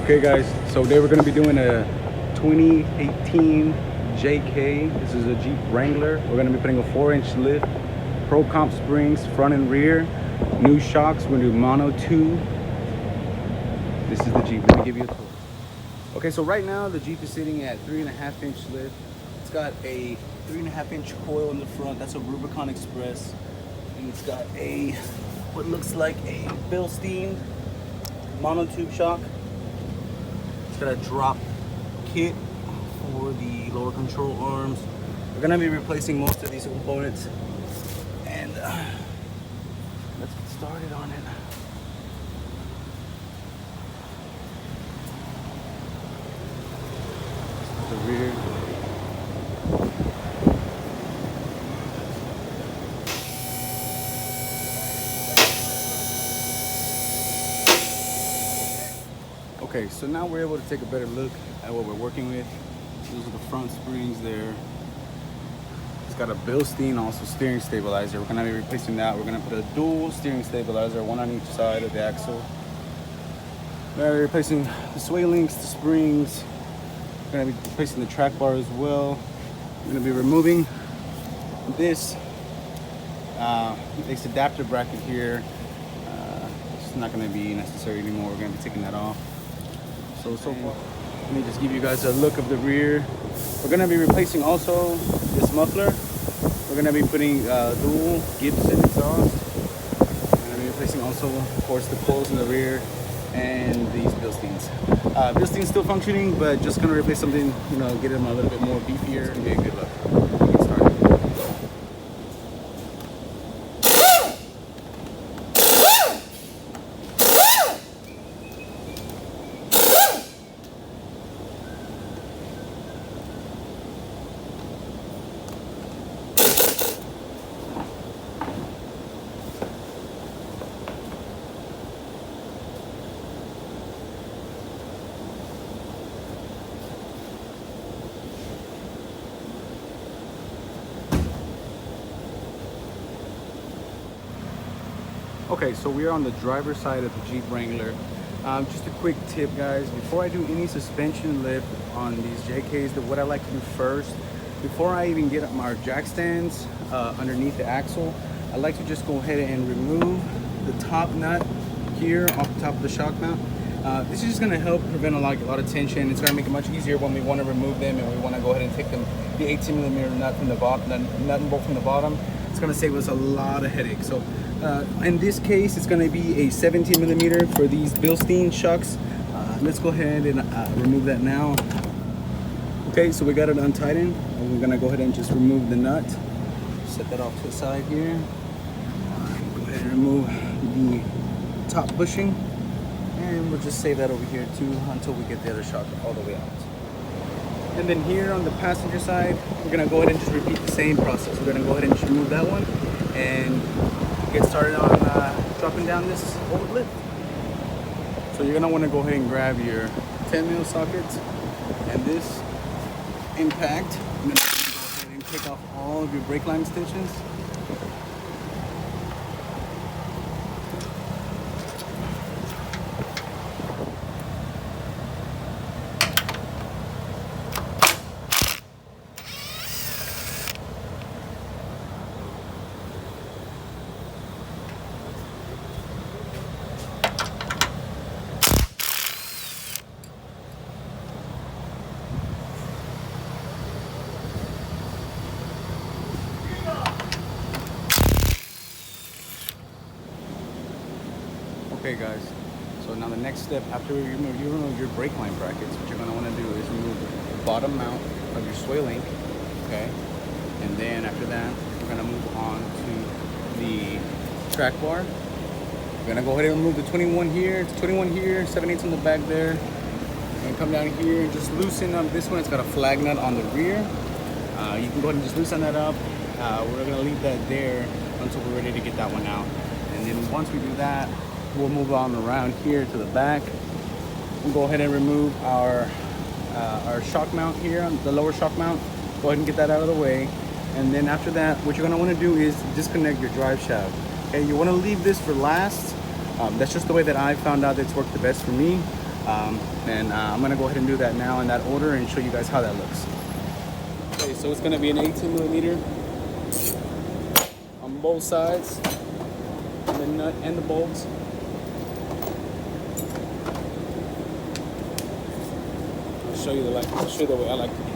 Okay guys, so today we're going to be doing a 2018 JK. This is a Jeep Wrangler. We're going to be putting a 4-inch lift, Procomp springs, front and rear, new shocks. We're going to do mono 2. This is the Jeep. Let me give you a tour. Okay, so right now the Jeep is sitting at 3.5-inch lift. It's got a 3.5-inch coil in the front. That's a Rubicon Express. And it's got a, what looks like a Bilstein mono tube shock. Got a drop kit for the lower control arms. We're gonna be replacing most of these components, and let's get started on it. The rear. Okay, so now we're able to take a better look at what we're working with. Those are the front springs there. It's got a Bilstein also steering stabilizer. We're gonna be replacing that. We're gonna put a dual steering stabilizer, one on each side of the axle. We're gonna be replacing the sway links, the springs. We're gonna be replacing the track bar as well. We're gonna be removing this adapter bracket here. It's not gonna be necessary anymore. We're gonna be taking that off. So let me just give you guys a look of the rear. We're gonna be replacing also this muffler. We're gonna be putting dual Gibson exhaust. We're gonna be replacing also, of course, the coils in the rear and these Bilsteins. Bilstein's still functioning, but just gonna replace something, get them a little bit more beefier. It's gonna be a good look. Let's get started. Okay, so we're on the driver's side of the Jeep Wrangler. Just a quick tip, guys. Before I do any suspension lift on these JKs, what I like to do first, before I even get our jack stands underneath the axle, I like to just go ahead and remove the top nut here off the top of the shock mount. This is just going to help prevent a lot of tension. It's going to make it much easier when we want to remove them and we want to go ahead and take them, the 18mm nut from the bottom, the nut and bolt from the bottom. It's going to save us a lot of headache. So in this case, it's going to be a 17mm for these Bilstein shocks. Let's go ahead and remove that now. Okay, so we got it untightened. We're going to go ahead and just remove the nut. Set that off to the side here. Go ahead and remove the top bushing. And we'll just save that over here too until we get the other shock all the way out. And then here on the passenger side, we're going to go ahead and just repeat the same process. We're going to go ahead and just remove that one and get started on dropping down this old lift. So you're going to want to go ahead and grab your 10mm sockets and this impact. And then go ahead and take off all of your brake line extensions. Okay guys, so now the next step after you remove your brake line brackets, what you're going to want to do is remove the bottom mount of your sway link, okay? And then after that, we're going to move on to the track bar. We're going to go ahead and remove the 21 here, it's 21 here, 7/8 on the back there. We're going to come down here and just loosen up this one. It's got a flag nut on the rear. You can go ahead and just loosen that up. We're going to leave that there until we're ready to get that one out. And then once we do that, we'll move on around here to the back. We'll go ahead and remove our shock mount here, the lower shock mount. Go ahead and get that out of the way. And then after that, what you're gonna wanna do is disconnect your drive shaft. Okay, you wanna leave this for last. That's just the way that I found out that's worked the best for me. And I'm gonna go ahead and do that now in that order and show you guys how that looks. Okay, so it's gonna be an 18mm on both sides, the nut and the bolts. I'll show you the way I like to do it.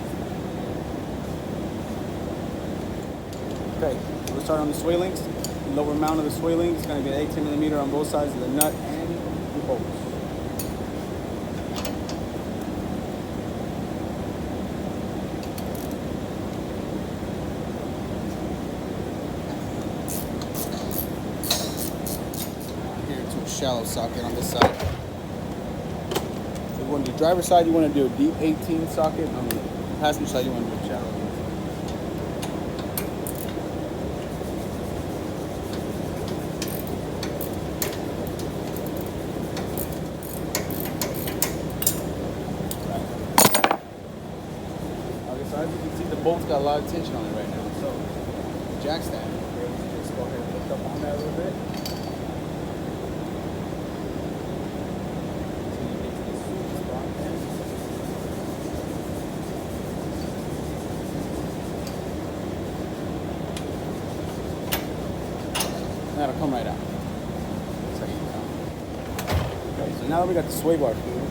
Okay, so we'll start on the sway links. The lower mount of the sway link is going to be an 18mm on both sides of the nut and the bolts. Here to a shallow socket on this side. So on the driver's side, you want to do a deep 18 socket. On the passenger side, you want to do a shallow. So as you can see, the bolt's got a lot of tension on it right now. So the jack stand, we're able to just go ahead and lift up on that a little bit. Until you get to the sweet spot there. That'll come right out. Okay, so now that we got the sway bar fluid,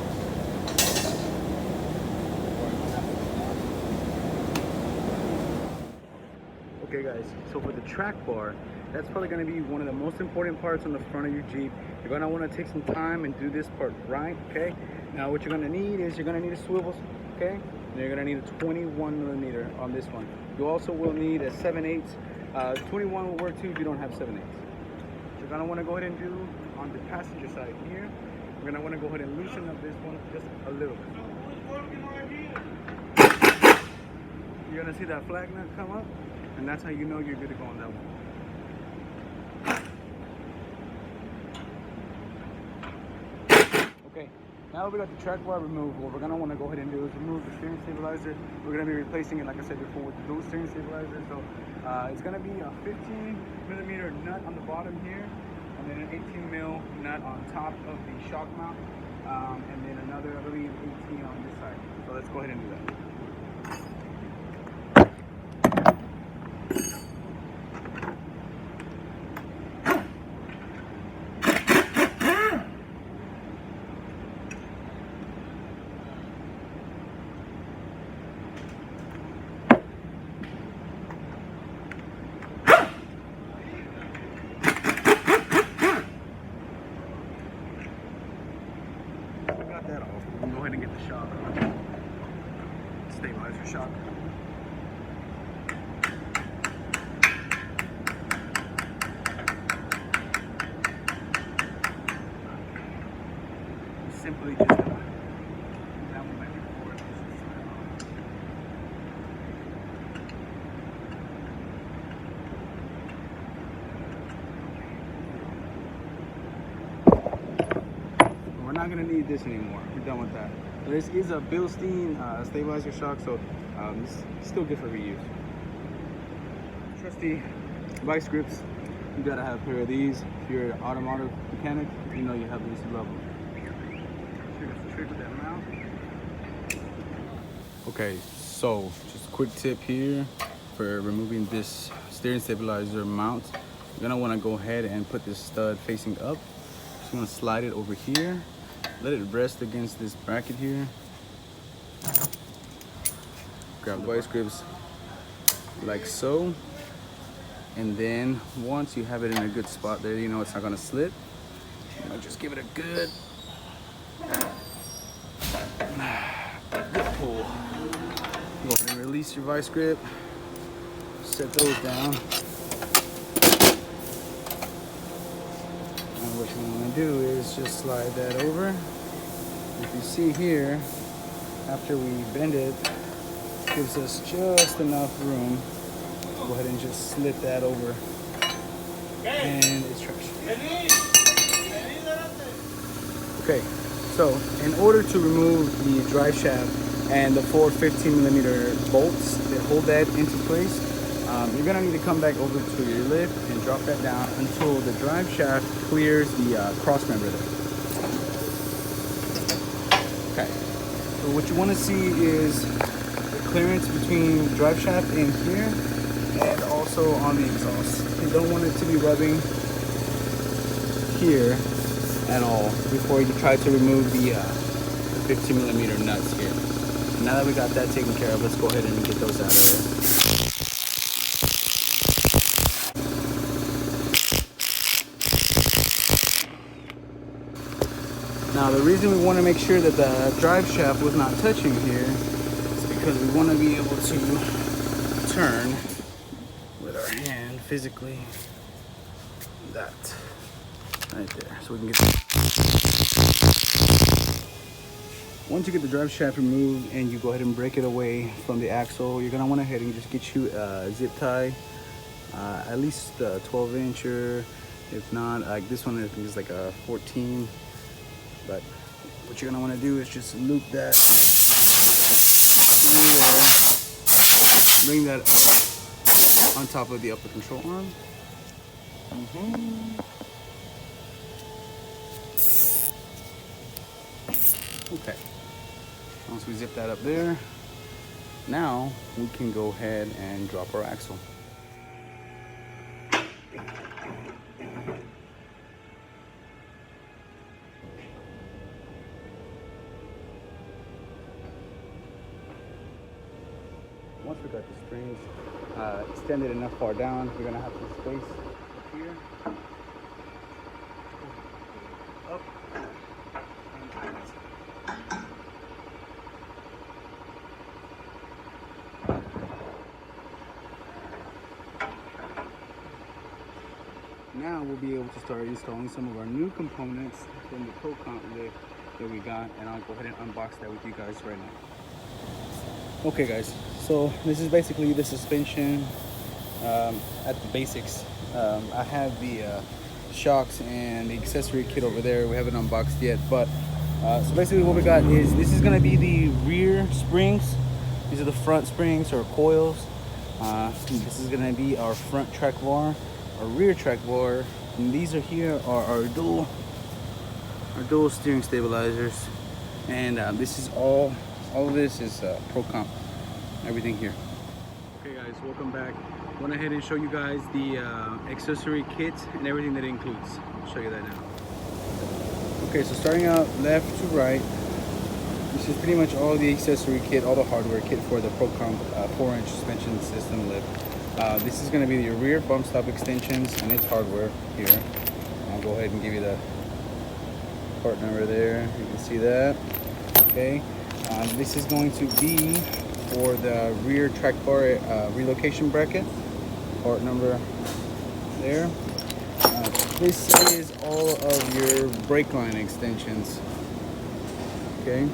okay guys, so for the track bar, that's probably going to be one of the most important parts on the front of your Jeep. You're going to want to take some time and do this part right, okay? Now what you're going to need is you're going to need a swivel, okay? And you're going to need a 21mm on this one. You also will need a 7/8. 21 will work too if you don't have 7/8. What you're going to want to go ahead and do on the passenger side here, we're going to want to go ahead and loosen up this one just a little bit. You're going to see that flag nut come up, and that's how you know you're good to go on that one. Okay, now that we got the track bar removed, what we're going to want to go ahead and do is remove the steering stabilizer. We're going to be replacing it, like I said before, with the dual steering stabilizer. So it's going to be a 15mm nut on the bottom here, and then an 18mm nut on top of the shock mount, and then another, I believe, 18 on this side. So let's go ahead and do that. That off. We'll go ahead and get the shock. Stabilizer shock. Simply just that one back and forth. We're not going to need this anymore. We're done with that. This is a Bilstein stabilizer shock, so it's still good for reuse. Trusty vice grips. You gotta have a pair of these. If you're an automotive mechanic, you know you have these level. Trigger that mount. Okay, so just a quick tip here for removing this steering stabilizer mount. You're gonna want to go ahead and put this stud facing up. Just want to slide it over here. Let it rest against this bracket here. Grab the vice grips like so. And then once you have it in a good spot there, you know it's not gonna slip. Just give it a good pull. Go ahead and release your vice grip. Set those down. And what you want to do is just slide that over. If you see here, after we bend it, gives us just enough room. Go ahead and just slip that over. And it's trash. Okay, so in order to remove the drive shaft and the four 15mm bolts that hold that into place, you're gonna need to come back over to your lift and drop that down until the drive shaft clears the cross member there. Okay, so what you want to see is the clearance between drive shaft in here and also on the exhaust. You don't want it to be rubbing here at all before you try to remove the 50mm nuts here. Now that we got that taken care of, let's go ahead and get those out of there. Now the reason we want to make sure that the drive shaft was not touching here is because we want to be able to turn with our hand physically that right there, so we can get once you get the drive shaft removed and you go ahead and break it away from the axle, you're gonna want to head and just get you a zip tie, at least a 12-incher. If not, like this one I think is like a 14. But what you're gonna want to do is just loop that through there, bring that up on top of the upper control arm. Okay, once we zip that up there, now we can go ahead and drop our axle. Once we got the springs extended enough far down, we're gonna have some space up here, up, and now we'll be able to start installing some of our new components from the Procomp lift that we got, and I'll go ahead and unbox that with you guys right now. Okay guys, so this is basically the suspension at the basics. I have the shocks and the accessory kit over there. We haven't unboxed yet, but so basically what we got is, this is going to be the rear springs. These are the front springs or coils. This is going to be our front track bar, our rear track bar, and these are here are our dual steering stabilizers. And this is all of this is Procomp, everything here. Okay guys, welcome back. Went ahead and show you guys the accessory kit and everything that it includes. I'll show you that now. Okay, so starting out left to right, this is pretty much all the accessory kit, all the hardware kit for the Procomp 4-inch suspension system lift. This is going to be the rear bump stop extensions and its hardware here. I'll go ahead and give you the part number there. You can see that. Okay. This is going to be for the rear track bar relocation bracket, part number there. This is all of your brake line extensions. Okay.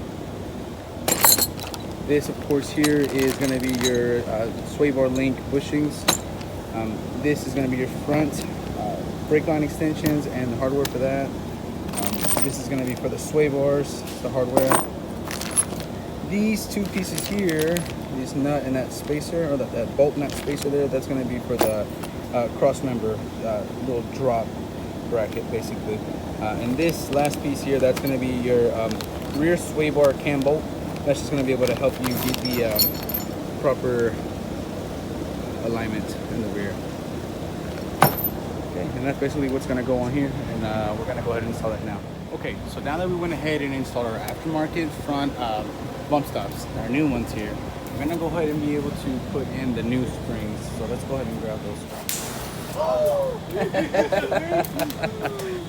This, of course, here is going to be your sway bar link bushings. This is going to be your front brake line extensions and the hardware for that. This is going to be for the sway bars, the hardware. These two pieces here, this nut and that spacer, or that bolt nut spacer there, that's going to be for the cross member little drop bracket, basically. And this last piece here, that's going to be your rear sway bar cam bolt. That's just going to be able to help you get the proper alignment in the rear. Okay, and that's basically what's going to go on here, and we're going to go ahead and install it now. Okay, so now that we went ahead and installed our aftermarket front bump stops, our new ones here, we're going to go ahead and be able to put in the new springs. So let's go ahead and grab those springs. Oh!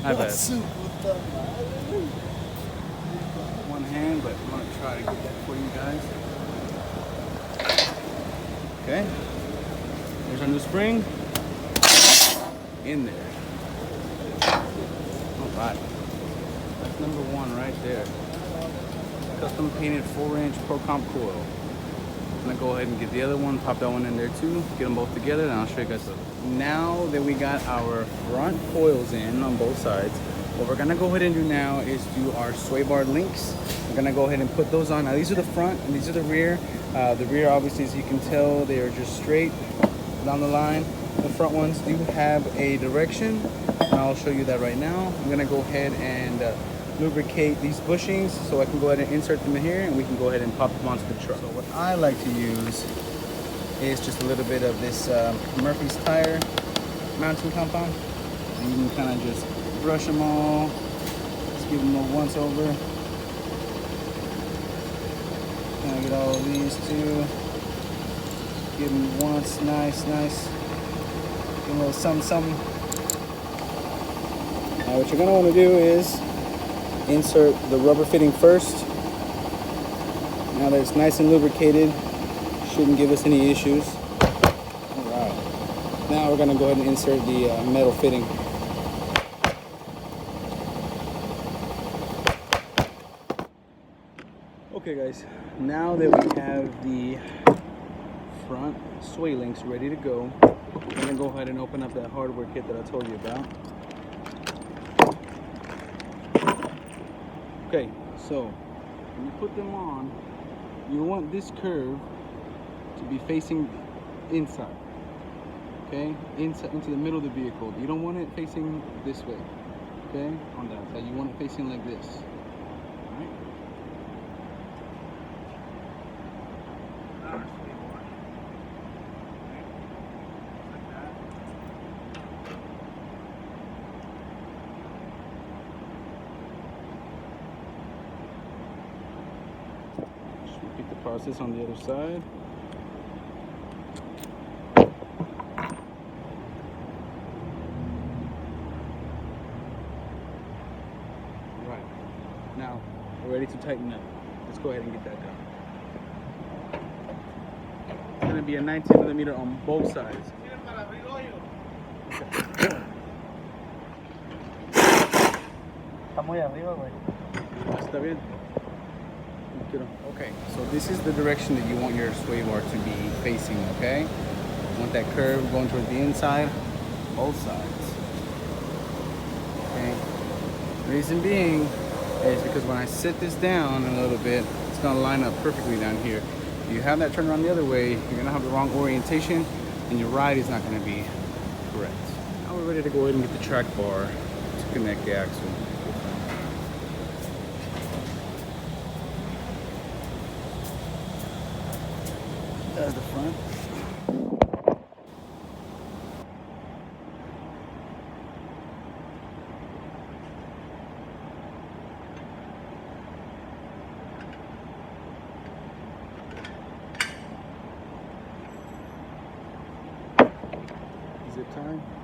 I bet. One hand, but I'm going to try to get that for you guys. Okay, there's our new spring in there. All right, that's number one right there. Custom painted 4-inch Procomp coil. I'm gonna go ahead and get the other one, pop that one in there too, get them both together, and I'll show you guys. Now that we got our front coils in on both sides, what we're gonna go ahead and do now is do our sway bar links. We're gonna go ahead and put those on. Now these are the front and these are the rear. The rear, obviously, as you can tell, they are just straight down the line. The front ones do have a direction, and I'll show you that right now. I'm gonna go ahead and lubricate these bushings, so I can go ahead and insert them in here and we can go ahead and pop them onto the truck. So what I like to use is just a little bit of this Murphy's tire mounting compound. And you can kind of just brush them all, just give them a once over. Kind of get all of these too. Give them once, nice. Give them a little something. Now what you're gonna want to do is insert the rubber fitting first. Now that it's nice and lubricated, shouldn't give us any issues. All right. Now we're gonna go ahead and insert the metal fitting. Okay guys, now that we have the front sway links ready to go, I'm gonna go ahead and open up that hardware kit that I told you about. Okay, so when you put them on, you want this curve to be facing inside, okay? Inside, into the middle of the vehicle. You don't want it facing this way, okay? On that side, you want it facing like this, all right? Repeat the process on the other side. Right. Now we're ready to tighten up. Let's go ahead and get that done. It's going to be a 19mm on both sides. Está muy arriba, güey. Está bien. Okay, so this is the direction that you want your sway bar to be facing, okay? You want that curve going towards the inside, both sides. Okay. Reason being is because when I sit this down a little bit, it's gonna line up perfectly down here. If you have that turned around the other way, you're gonna have the wrong orientation and your ride is not gonna be correct. Now we're ready to go ahead and get the track bar to connect the axle. That's the front. Zip tie.